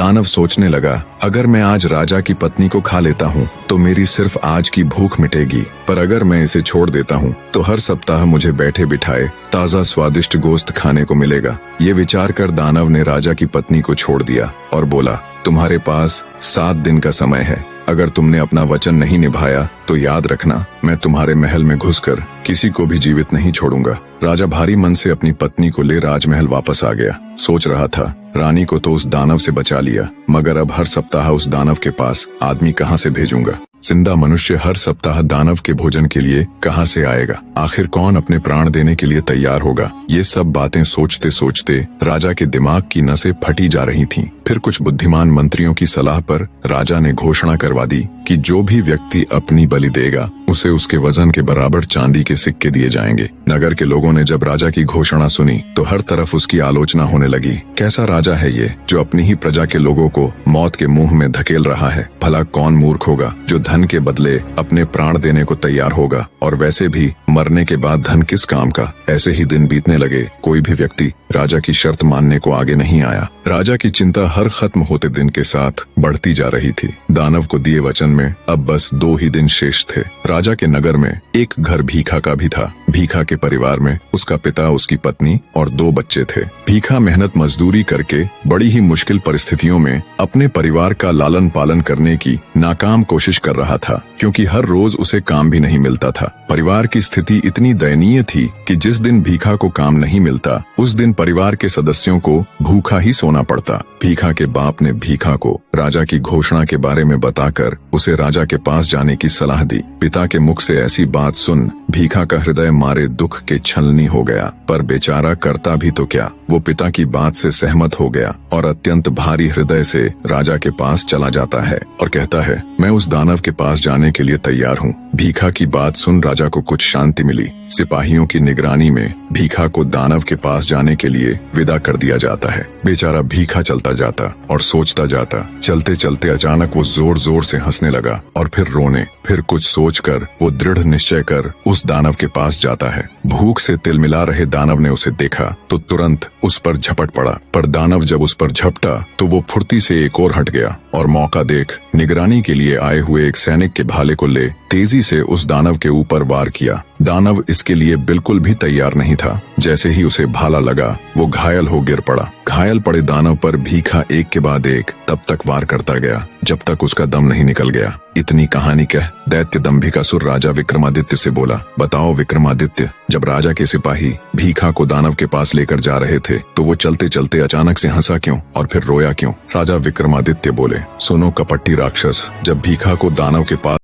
दानव सोचने लगा, अगर मैं आज राजा की पत्नी को खा लेता हूँ तो मेरी सिर्फ आज की भूख मिटेगी, पर अगर मैं इसे छोड़ देता हूँ तो हर सप्ताह मुझे बैठे बिठाए ताज़ा स्वादिष्ट गोश्त खाने को मिलेगा। ये विचार कर दानव ने राजा की पत्नी को छोड़ दिया और बोला, तुम्हारे पास 7 दिन का समय है। अगर तुमने अपना वचन नहीं निभाया तो याद रखना, मैं तुम्हारे महल में घुसकर किसी को भी जीवित नहीं छोड़ूंगा। राजा भारी मन से अपनी पत्नी को ले राजमहल वापस आ गया। सोच रहा था, रानी को तो उस दानव से बचा लिया, मगर अब हर सप्ताह उस दानव के पास आदमी कहाँ से भेजूंगा? जिंदा मनुष्य हर सप्ताह दानव के भोजन के लिए कहाँ से आएगा? आखिर कौन अपने प्राण देने के लिए तैयार होगा? ये सब बातें सोचते सोचते राजा के दिमाग की नसें फटी जा रही थीं। फिर कुछ बुद्धिमान मंत्रियों की सलाह पर राजा ने घोषणा करवा दी कि जो भी व्यक्ति अपनी बलि देगा उसे उसके वजन के बराबर चांदी के सिक्के दिए जाएंगे। नगर के लोगों ने जब राजा की घोषणा सुनी तो हर तरफ उसकी आलोचना होने लगी। कैसा राजा है ये, जो अपनी ही प्रजा के लोगों को मौत के मुंह में धकेल रहा है? भला कौन मूर्ख होगा जो धन के बदले अपने प्राण देने को तैयार होगा? और वैसे भी मरने के बाद धन किस काम का? ऐसे ही दिन बीतने लगे, कोई भी व्यक्ति राजा की शर्त मानने को आगे नहीं आया। राजा की चिंता हर खत्म होते दिन के साथ बढ़ती जा रही थी। दानव को दिए वचन में अब बस 2 ही दिन शेष थे। राजा के नगर में एक घर भीखा का भी था। भीखा के परिवार में उसका पिता, उसकी पत्नी और 2 बच्चे थे। भीखा मेहनत मजदूरी करके बड़ी ही मुश्किल परिस्थितियों में अपने परिवार का लालन पालन करने की नाकाम कोशिश कर रहा था, क्योंकि हर रोज उसे काम भी नहीं मिलता था। परिवार की स्थिति इतनी दयनीय थी कि जिस दिन भीखा को काम नहीं मिलता उस दिन परिवार के सदस्यों को भूखा ही सोना पड़ता। भीखा के बाप ने भीखा को राजा की घोषणा के बारे में बताकर उसे राजा के पास जाने की सलाह दी। पिता के मुख से ऐसी बात सुन भीखा का हृदय मारे दुख के छलनी हो गया, पर बेचारा करता भी तो क्या। वो पिता की बात से सहमत हो गया और अत्यंत भारी हृदय से राजा के पास चला जाता है और कहता है, मैं उस दानव के पास जाने के लिए तैयार हूँ। भीखा की बात सुन राजा को कुछ शांति मिली। सिपाहियों की निगरानी में भीखा को दानव के पास जाने के लिए विदा कर दिया जाता है। बेचारा भीखा चलता जाता और सोचता जाता। चलते चलते अचानक वो जोर जोर से हंसने लगा और फिर रोने। फिर कुछ सोचकर वो दृढ़ निश्चय कर उस दानव के पास जाता है। भूख से तिलमिला रहे दानव ने उसे देखा तो तुरंत उस पर झपट पड़ा, पर दानव जब उस पर झपटा तो वो फुर्ती से एक और हट गया और मौका देख निगरानी के लिए आए हुए एक सैनिक के भाले को ले तेजी से उस दानव के ऊपर वार किया। दानव इसके लिए बिल्कुल भी तैयार नहीं था। जैसे ही उसे भाला लगा वो घायल हो गिर पड़ा। घायल पड़े दानव पर भीखा एक के बाद एक तब तक वार करता गया जब तक उसका दम नहीं निकल गया। इतनी कहानी कह दैत्य दंभिकासुर राजा विक्रमादित्य से बोला, बताओ विक्रमादित्य, जब राजा के सिपाही भीखा को दानव के पास लेकर जा रहे थे तो वो चलते चलते अचानक से हंसा क्यों और फिर रोया क्यों? राजा विक्रमादित्य बोले, सुनो कपटी राक्षस, जब भीखा को दानव के पास